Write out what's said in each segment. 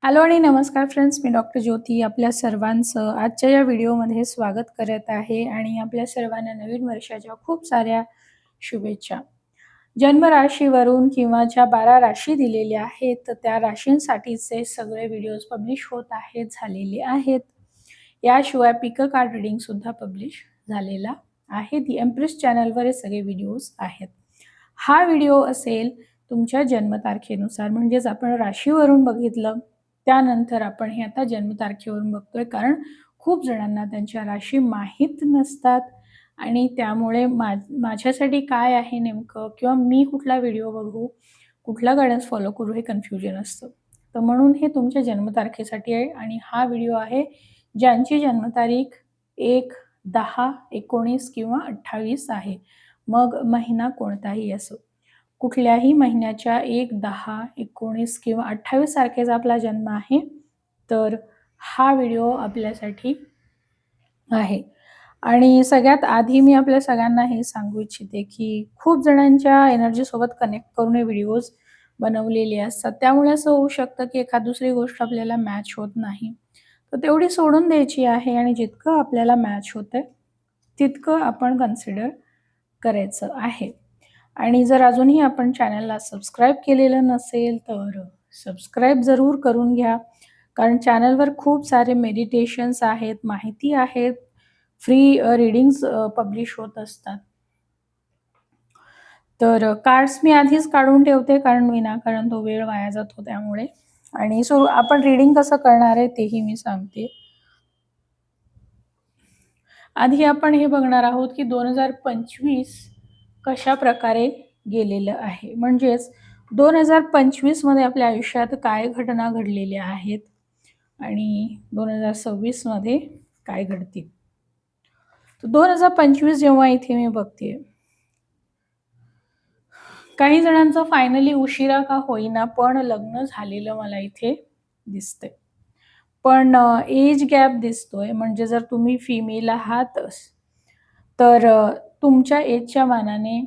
Hello आणि नमस्कार friends, मी doctor ज्योती आपल्या सर्वांचं आजच्या या व्हिडिओमध्ये स्वागत करत आहे आणि आपल्या सर्वांना नवीन वर्षाच्या खूप साऱ्या शुभेच्छा. जन्मराशीवरून किंवा ज्या 12 राशी दिलेल्या आहेत, तर त्या राशींसाठीचे सगळे व्हिडिओज पब्लिश होत आहेत, झालेले आहेत. याशिवाय पिक कार्ड रीडिंग सुद्धा पब्लिश झालेला आहे. दी एम्प्रेस चॅनलवर हे सगळे व्हिडिओज आहेत. हा व्हिडिओ असेल तुमच्या जन्मतारखेनुसार, म्हणजेच आपण राशीवरून बघितलं, त्यानंतर आपण हे आता जन्मतारखेवरून बघतोय, कारण खूप जणांना त्यांच्या राशी माहीत नसतात आणि त्यामुळे माझ्यासाठी काय आहे नेमकं किंवा मी कुठला व्हिडिओ बघू, कुठला गायडन्स फॉलो करू हे कन्फ्युजन असतं. तर म्हणून हे तुमच्या जन्मतारखेसाठी आहे आणि हा व्हिडिओ आहे ज्यांची जन्मतारीख 1, 10, 19 किंवा 28 आहे. मग महिना कोणताही असो. कुठल्याही महिन्याच्या 1, 10, 19 किंवा 28 तारखेचा आपला जन्म आहे, तर हा व्हिडिओ आपल्यासाठी आहे. आणि सगळ्यात आधी मी आपल्या सगळ्यांना हे सांगू इच्छिते, की खूप जणांच्या एनर्जीसोबत कनेक्ट करून हे व्हिडिओज बनवलेले असतात. त्यामुळे असं होऊ शकतं, की एखाद दुसरी गोष्ट आपल्याला मॅच होत नाही. तर तेवढी सोडून द्यायची आहे आणि जितकं आपल्याला मॅच होतंय, तितकं आपण कन्सिडर करायचं आहे. आणि जर अजूनही आपण चॅनलला सबस्क्राईब केलेलं नसेल, तर सबस्क्राईब जरूर करून घ्या. कारण चॅनलवर खूप सारे मेडिटेशन्स आहेत, माहिती आहेत, फ्री रीडिंग्स पब्लिश होत असतात. तर कार्ड्स मी आधीच काढून ठेवते, कारण विनाकारण तो वेळ वाया जातो त्यामुळे. आणि आपण रीडिंग कसं करणार आहे तेही मी सांगते. आधी आपण हे बघणार आहोत, की 2025 कशाप्रकारे गेलेलं आहे. म्हणजेच 2025 मध्ये आपल्या आयुष्यात काय घटना घडलेल्या आहेत आणि 2026 मध्ये काय घडतील. तर 2025 जेव्हा इथे मी बघतेय, काही जणांचं फायनली उशिरा का होईना पण लग्न झालेलं मला इथे दिसतंय. पण एज गॅप दिसतोय. म्हणजे जर तुम्ही फिमेल आहात, तर तुमच्या एजच्या मानाने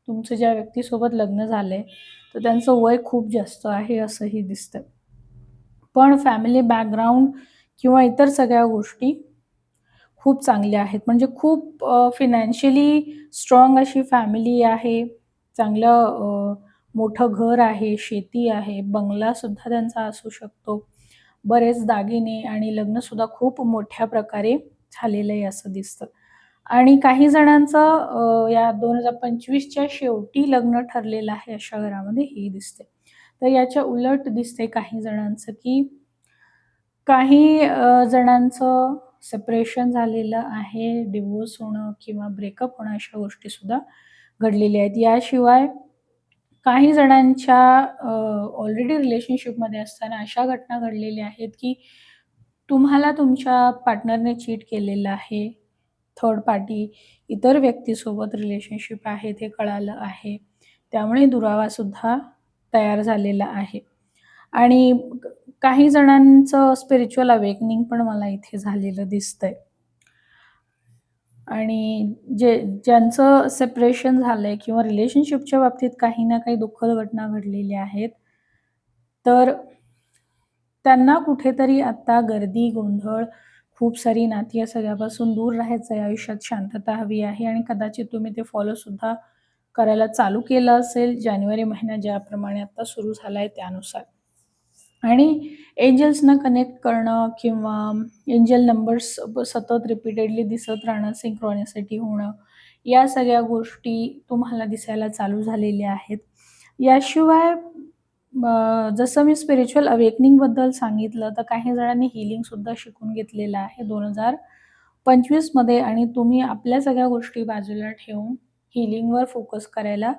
तुमचं ज्या व्यक्तीसोबत लग्न झालंय, तर त्यांचं वय खूप जास्त आहे असंही दिसतं. पण फॅमिली बॅकग्राऊंड किंवा इतर सगळ्या गोष्टी खूप चांगल्या आहेत. म्हणजे खूप फायनान्शियली स्ट्राँग अशी फॅमिली आहे. चांगलं मोठं घर आहे, शेती आहे, बंगलासुद्धा त्यांचा असू शकतो. बरेच दागिने आणि लग्नसुद्धा खूप मोठ्या प्रकारे झालेलं आहे असं दिसतं. आणि काही जणांचं या 2025च्या शेवटी लग्न ठरलेलं आहे अशा घरामध्ये हे दिसते. तर याच्या उलट दिसते काही जणांचं, की काही जणांचं सेपरेशन झालेलं आहे, डिव्होर्स होणं किंवा ब्रेकअप होणं अशा गोष्टीसुद्धा घडलेल्या आहेत. याशिवाय काही जणांच्या ऑलरेडी रिलेशनशिपमध्ये असताना अशा घटना घडलेल्या आहेत, की तुम्हाला तुमच्या पार्टनरने चीट केलेलं आहे. थर्ड पार्टी इतर व्यक्तीसोबत रिलेशनशिप आहे ते कळालं आहे. त्यामुळे दुरावासुद्धा तयार झालेला आहे. आणि काही जणांचं स्पिरिच्युअल अवेकनिंग पण मला इथे झालेलं दिसतंय. आणि ज्यांचं सेपरेशन झालंय किंवा रिलेशनशिपच्या बाबतीत काही ना काही दुःखद घटना घडलेल्या आहेत, तर त्यांना कुठेतरी आता गर्दी, गोंधळ, खूप सारी नाती या सगळ्यापासून दूर राहायचं आहे. आयुष्यात शांतता हवी आहे आणि कदाचित तुम्ही ते फॉलोसुद्धा करायला चालू केलं असेल, जानेवारी महिना ज्याप्रमाणे आता सुरू झाला आहे त्यानुसार. आणि एंजल्सना कनेक्ट करणं किंवा एंजल नंबर्स सतत रिपीटेडली दिसत राहणं, सिंक्रोनिसिटी होणं, या सगळ्या गोष्टी तुम्हाला दिसायला चालू झालेल्या आहेत. याशिवाय जसं मी स्पिरिच्युअल अवेकनिंगबद्दल सांगितलं, तर काही जणांनी हीलिंगसुद्धा शिकून घेतलेलं आहे 2025 मध्ये आणि तुम्ही आपल्या सगळ्या गोष्टी बाजूला ठेवून हीलिंगवर फोकस करायला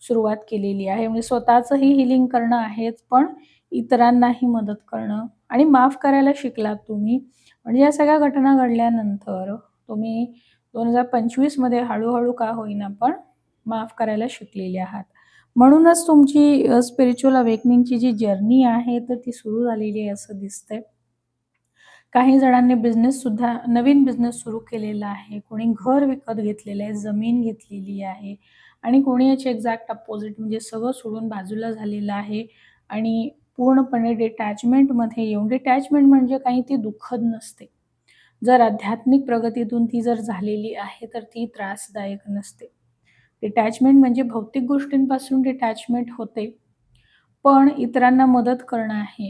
सुरुवात केलेली आहे. म्हणजे स्वतःचंही हीलिंग करणं आहेच, पण इतरांनाही मदत करणं आणि माफ करायला शिकलात तुम्ही. म्हणजे या सगळ्या घटना घडल्यानंतर तुम्ही 2025 मध्ये हळू का होईना पण माफ करायला शिकलेले आहात. म्हणूनच तुमची स्पिरिच्युअल अवेकनिंगची जी जर्नी आहे, तर ती सुरू झालेली आहे असं दिसतंय. काही जणांनी बिझनेससुद्धा नवीन बिझनेस सुरू केलेला आहे. कोणी घर विकत घेतलेलं आहे, जमीन घेतलेली आहे आणि कोणी याच्या एक्झॅक्ट अपोझिट म्हणजे सगळं सोडून बाजूला झालेलं आहे आणि पूर्णपणे डिटॅचमेंटमध्ये येऊन, डिटॅचमेंट म्हणजे काही ती दुःखद नसते. जर आध्यात्मिक प्रगतीतून ती जर झालेली आहे, तर ती त्रासदायक नसते. डिटॅचमेंट म्हणजे भौतिक गोष्टींपासून डिटॅचमेंट होते, पण इतरांना मदत करणं आहे,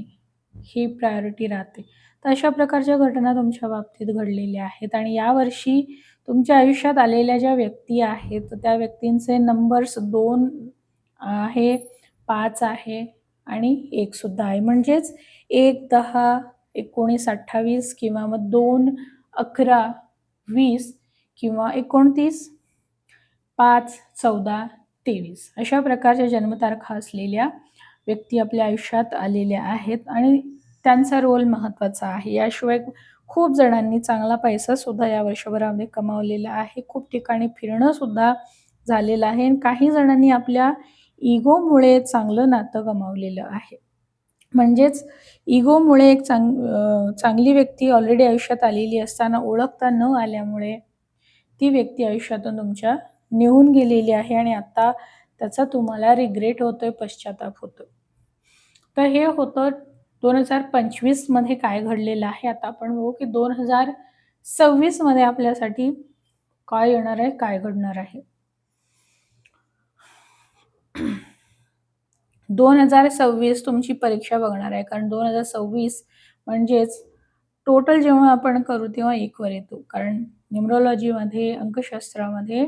ही प्रायोरिटी राहते. तर अशा प्रकारच्या घटना तुमच्या बाबतीत घडलेल्या आहेत आणि यावर्षी तुमच्या आयुष्यात आलेल्या ज्या व्यक्ती आहेत, तर त्या व्यक्तींचे नंबर्स 2 आहे, 5 आहे आणि 1 सुद्धा आहे. म्हणजेच 1, 10, 19, 28 किंवा मग 2, 11, 20 किंवा 29, 5, 14, 23 अशा प्रकारच्या जन्मतारखा असलेल्या व्यक्ती आपल्या आयुष्यात आलेल्या आहेत आणि त्यांचा रोल महत्त्वाचा आहे. याशिवाय खूप जणांनी चांगला पैसासुद्धा या वर्षभरामध्ये कमावलेला आहे. खूप ठिकाणी फिरणंसुद्धा झालेलं आहे आणि काही जणांनी आपल्या इगोमुळे चांगलं नातं गमावलेलं आहे. म्हणजेच इगोमुळे एक चांगली व्यक्ती ऑलरेडी आयुष्यात आलेली असताना ओळखता न आल्यामुळे ती व्यक्ती आयुष्यातून तुमच्या निघून गेलेली आहे आणि आता त्याचा तुम्हाला रिग्रेट होतोय, पश्चाताप होतोय. तर हे होतं 2025 मध्ये काय घडलेलं आहे. आता आपण बघू की 2026 मध्ये आपल्यासाठी काय येणार आहे, काय घडणार आहे. 2026 तुमची परीक्षा बघणार आहे, कारण 2026 म्हणजेच टोटल जेव्हा आपण करू तेव्हा 1 वर येतो. कारण न्यूमरोलॉजीमध्ये, अंकशास्त्रामध्ये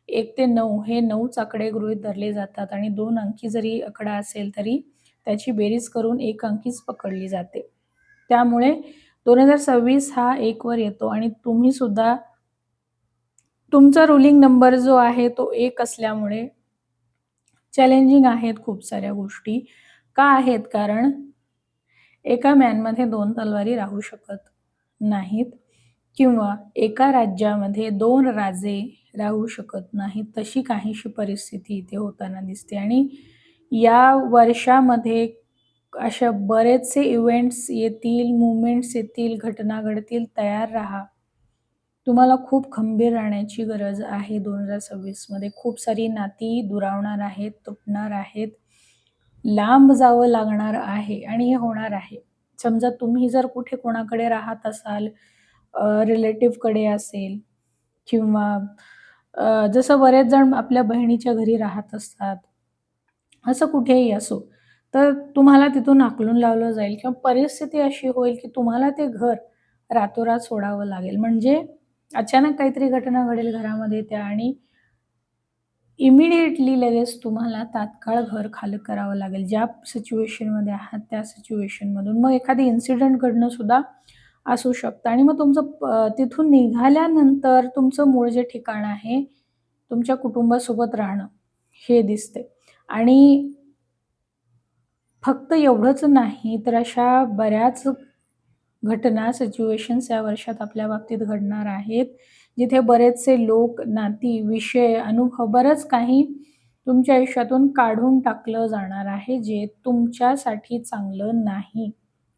1 ते 9 हे 9च आकडे गृहीत धरले जातात आणि 2 अंकी जरी आकडा असेल तरी त्याची बेरीज करून 1 अंकीच पकडली जाते. त्यामुळे 2026 हा 1 वर येतो आणि तुम्ही सुद्धा तुमचा रुलिंग नंबर जो आहे तो 1 असल्यामुळे चॅलेंजिंग आहेत खूप साऱ्या गोष्टी. का आहेत? कारण एका मॅनमध्ये 2 तलवारी राहू शकत नाहीत किंवा एका राज्यामध्ये 2 राजे राहू शकत नाहीत. तशी काहीशी परिस्थिती इथे होताना दिसते आणि या वर्षामध्ये अशा बरेचसे इव्हेंट्स येतील, मूव्हमेंट्स येतील, घटना घडतील. तयार राहा. तुम्हाला खूप खंबीर राहण्याची गरज आहे 2026 मध्ये. खूप सारी नाती दुरावणार आहेत, तुटणार आहेत, लांब जावं लागणार आहे आणि हे होणार आहे. समजा तुम्ही जर कुठे कोणाकडे राहत असाल, रिलेटिव्हकडे असेल किंवा जसं बरेच जण आपल्या बहिणीच्या घरी राहत असतात, असं कुठेही असो, तर तुम्हाला तिथून हाकलून लावलं जाईल किंवा परिस्थिती अशी होईल की तुम्हाला ते घर रातोरात सोडावं लागेल. म्हणजे अचानक काहीतरी घटना घडेल घरामध्ये त्या आणि इमिडिएटली लगेच तुम्हाला तात्काळ घर खाली करावं लागेल. ज्या सिच्युएशनमध्ये आहात त्या सिच्युएशनमधून. मग एखादी इन्सिडेंट घडणं सुद्धा असू शकतं आणि मग तुमचं तिथून निघाल्यानंतर तुमचं मूळ जे ठिकाण आहे, तुमच्या कुटुंबासोबत राहणं हे दिसते. आणि फक्त एवढंच नाही, तर अशा बऱ्याच घटना, सिच्युएशन्स या वर्षात आपल्या बाबतीत घडणार आहेत. जिथे बरेचसे लोक, नाती, विषय, अनुभव बरंच काही तुमच्या आयुष्यातून काढून टाकलं जाणार आहे, जे तुमच्यासाठी चांगलं नाही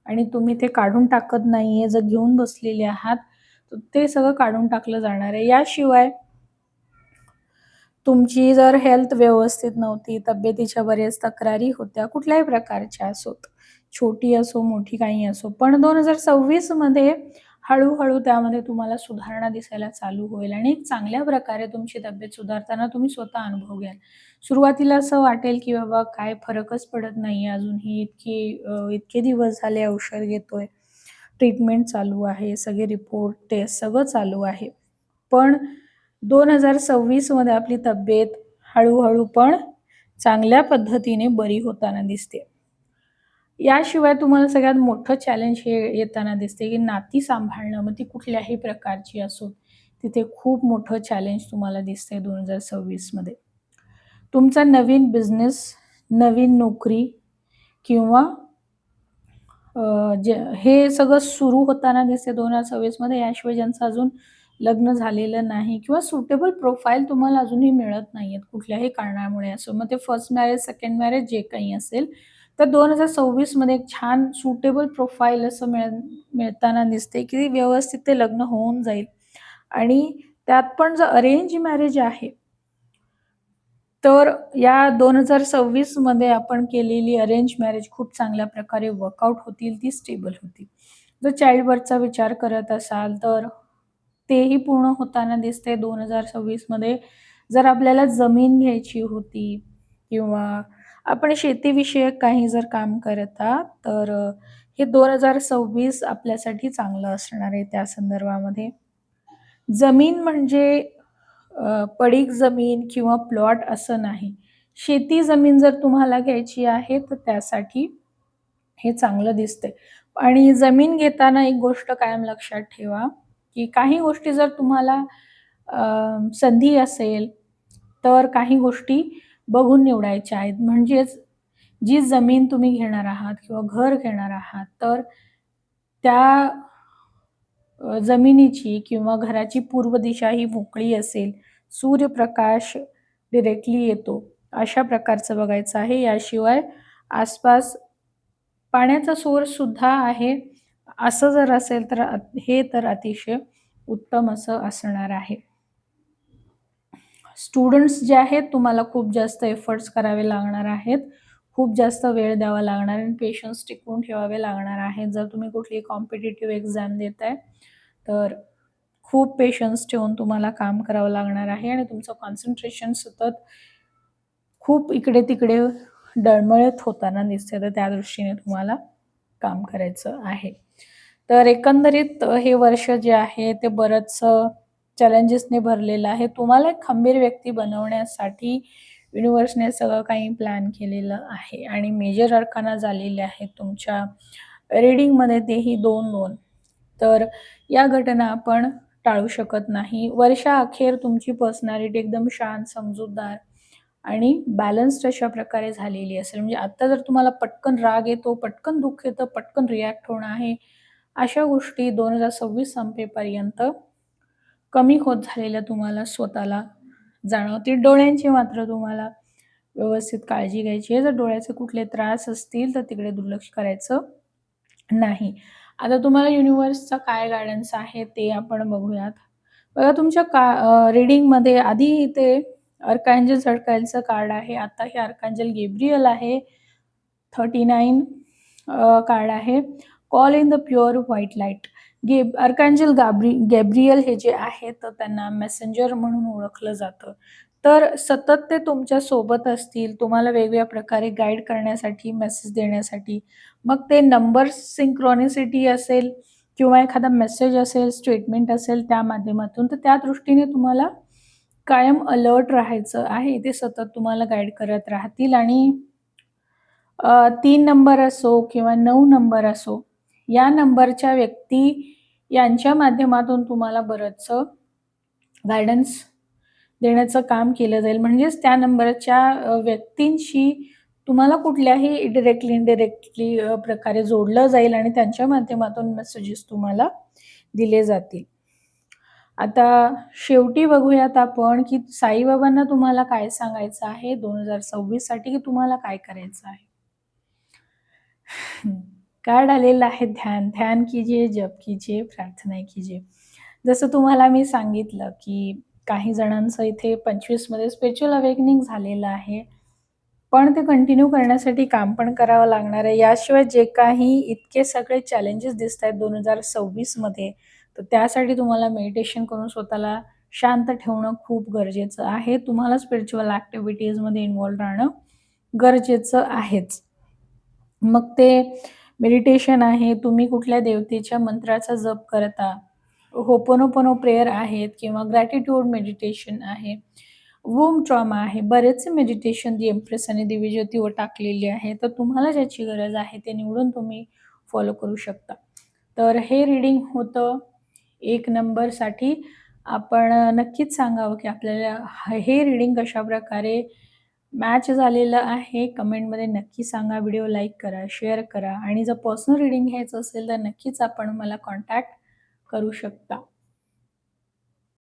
आणि तुम्ही ते काढून टाकत नाहीये, जर घेऊन बसलेले आहात, तर ते सगळं काढून टाकलं जाणार आहे. याशिवाय तुमची जर हेल्थ व्यवस्थित नव्हती, तब्येतीच्या बऱ्याच तक्रारी होत्या, कुठल्याही प्रकारच्या असोत, छोटी असो, मोठी काही असो. पण 2026 मध्ये हळू-हळू त्यामध्ये तुम्हाला सुधारणा दिसायला चालू होईल आणि एक चांगल्या प्रकारे तुमची तब्येत सुधारताना तुम्ही स्वतः अनुभव घ्याल. सुरुवातीला असं वाटेल, की बाबा काय फरकच पडत नाहीये अजूनही इतके दिवस झाले औषध घेतोय, ट्रीटमेंट चालू आहे, सगळे रिपोर्ट, टेस्ट सगळं चालू आहे. पण 2026 मध्ये आपली तब्येत हळू-हळू पण चांगल्या पद्धतीने बरी होताना दिसते. याशिवाय तुम्हाला सगळ्यात मोठं चॅलेंज हे येताना दिसते, की नाती सांभाळणं, मग ती कुठल्याही प्रकारची असो. तिथे खूप मोठं चॅलेंज तुम्हाला दिसतंय 2026 मध्ये. तुमचा नवीन बिझनेस, नवीन नोकरी किंवा हे सगळं सुरू होताना दिसते 2026 मध्ये. याशिवाय ज्यांचं अजून लग्न झालेलं नाही किंवा सुटेबल प्रोफाईल तुम्हाला अजूनही मिळत नाहीयेत कुठल्याही कारणामुळे असो. मग ते फर्स्ट मॅरेज, सेकंड मॅरेज जे काही असेल, तर 2026 मध्ये एक छान सुटेबल प्रोफाईल असं मिळताना दिसते, की व्यवस्थित ते लग्न होऊन जाईल आणि त्यात पण जर अरेंज मॅरेज आहे तर या 2026 मध्ये आपण केलेली अरेंज मॅरेज खूप चांगल्या प्रकारे वर्कआउट होतील, ती स्टेबल होतील. जर चाइल्ड बर्थचा विचार करत असाल तर तेही पूर्ण होताना दिसते 2026 मध्ये. जर आपल्याला जमीन घ्यायची होती किंवा आपण शेतीविषयक काही जर काम करत आहात, तर हे 2026 आपल्यासाठी चांगलं असणार आहे त्या संदर्भामध्ये. जमीन म्हणजे पडीक जमीन किंवा प्लॉट असं नाही. शेती जमीन जर तुम्हाला घ्यायची आहे, तर त्यासाठी हे चांगलं दिसतंय. आणि जमीन घेताना एक गोष्ट कायम लक्षात ठेवा, की काही गोष्टी जर तुम्हाला संधी असेल, तर काही गोष्टी बघून निवडायच्या आहेत. म्हणजेच जी जमीन तुम्ही घेणार आहात किंवा घर घेणार आहात, तर त्या जमिनीची किंवा घराची पूर्व दिशा ही मोकळी असेल, सूर्यप्रकाश डायरेक्टली येतो, अशा प्रकारचं बघायचं आहे. याशिवाय आसपास पाण्याचा सोर्स सुद्धा आहे, असं जर असेल तर हे तर अतिशय उत्तम असं असणार आहे. स्टुडंट्स जे आहेत तुम्हाला खूप जास्त एफर्ट्स करावे लागणार आहेत. खूप जास्त वेळ द्यावा लागणार आहे आणि पेशन्स टिकवून ठेवावे लागणार आहेत. जर तुम्ही कुठलीही कॉम्पिटिटिव्ह एक्झाम देताय, तर खूप पेशन्स ठेवून तुम्हाला काम करावं लागणार आहे आणि तुमचं कॉन्सन्ट्रेशन सतत खूप इकडे-तिकडे डळमळत होताना दिसते, तर त्या दृष्टीने तुम्हाला काम करायचं आहे. तर एकंदरीत हे वर्ष जे आहे ते बरंचसं चॅलेंजेसने भरलेलं आहे. तुम्हाला एक खंबीर व्यक्ती बनवण्यासाठी युनिव्हर्सने सगळं काही प्लॅन केलेलं आहे आणि मेजर अर्थाना झालेले आहेत तुमच्या रीडिंगमध्ये, तेही 2-2. तर या घटना आपण टाळू शकत नाही. वर्षाअखेर तुमची पर्सनॅलिटी एकदम शांत, समजूतदार आणि बॅलन्स्ड अशा प्रकारे झालेली असेल. म्हणजे आत्ता जर तुम्हाला पटकन राग येतो, पटकन दुःख येतं, पटकन रिॲक्ट होणं आहे, अशा गोष्टी 2026 संपेपर्यंत कमी होत झालेल्या तुम्हाला स्वतःला जाणवतील. डोळ्यांची मात्र तुम्हाला व्यवस्थित काळजी घ्यायची आहे. जर डोळ्याचे कुठले त्रास असतील, तर तिकडे दुर्लक्ष करायचं नाही. आता तुम्हाला युनिव्हर्सचा काय गायडन्स आहे ते आपण बघूयात. बघा तुमच्या रीडिंगमध्ये आधी इथे अर्कांजल झटकायलचं कार्ड आहे. आता हे अर्कांजल गेब्रियल आहे. 39 कार्ड आहे. Call in the pure white light. Archangel Gabriel हे जे आहे, तर त्यांना मेसेंजर म्हणून ओळखलं जातं. तर सतत ते तुमच्या सोबत असतील, तुम्हाला वेगवेगळ्या प्रकारे गाईड करण्यासाठी, मेसेज देण्यासाठी. मग ते नंबर सिंक्रोनिसिटी असेल किंवा एखादा मेसेज असेल, स्टेटमेंट असेल त्या माध्यमातून, तर त्या दृष्टीने तुम्हाला कायम अलर्ट राहायचं आहे. ते सतत तुम्हाला गाईड करत राहतील आणि 3 नंबर असो किंवा 9 नंबर असो, या नंबरच्या व्यक्ती यांच्या माध्यमातून तुम्हाला बरंचसं गाईडन्स देण्याचं काम केलं जाईल. म्हणजेच त्या नंबरच्या व्यक्तींशी तुम्हाला कुठल्याही डायरेक्टली, इनडायरेक्टली प्रकारे जोडलं जाईल आणि त्यांच्या माध्यमातून मेसेजेस तुम्हाला दिले जातील. आता शेवटी बघूयात आपण, की साईबाबांना तुम्हाला काय सांगायचं आहे 2026 साठी, की तुम्हाला काय करायचं आहे? कार्ड आलेलं आहे ध्यान. ध्यान कीजिए, जप कीजिए, प्रार्थना कीजिए. जसं तुम्हाला मी सांगितलं, की काही जणांचं इथे 25 मध्ये स्पिरिच्युअल अवेकनिंग झालेलं आहे. पण ते कंटिन्यू करण्यासाठी काम पण करावं लागणार आहे. याशिवाय जे काही इतके सगळे चॅलेंजेस दिसतायत 2026 मध्ये, तर त्यासाठी तुम्हाला मेडिटेशन करून स्वतःला शांत ठेवणं खूप गरजेचं आहे. तुम्हाला स्पिरिच्युअल ॲक्टिव्हिटीजमध्ये इन्व्हॉल्व राहणं गरजेचं आहेच. मग ते मेडिटेशन आहे, तुम्ही कुठल्या देवतेच्या मंत्राचा जप करता, होपोनोपोनो प्रेयर आहेत किंवा ग्रॅटिट्यूड मेडिटेशन आहे, वूम ट्रॉमा आहे. बरेचसे मेडिटेशन दी एम्प्रेस आणि दिव्यज्योतीवर टाकलेली आहे. तर तुम्हाला ज्याची गरज आहे ते निवडून तुम्ही फॉलो करू शकता. तर हे रीडिंग होतं 1 नंबरसाठी. आपण नक्कीच सांगावं, की आपल्याला हे रीडिंग कशाप्रकारे मॅच झालेलं आहे. कमेंटमध्ये नक्की सांगा. व्हिडिओ लाईक करा, शेअर करा आणि जर पर्सनल रीडिंग घ्यायचं असेल तर नक्कीच आपण मला कॉन्टॅक्ट करू शकता.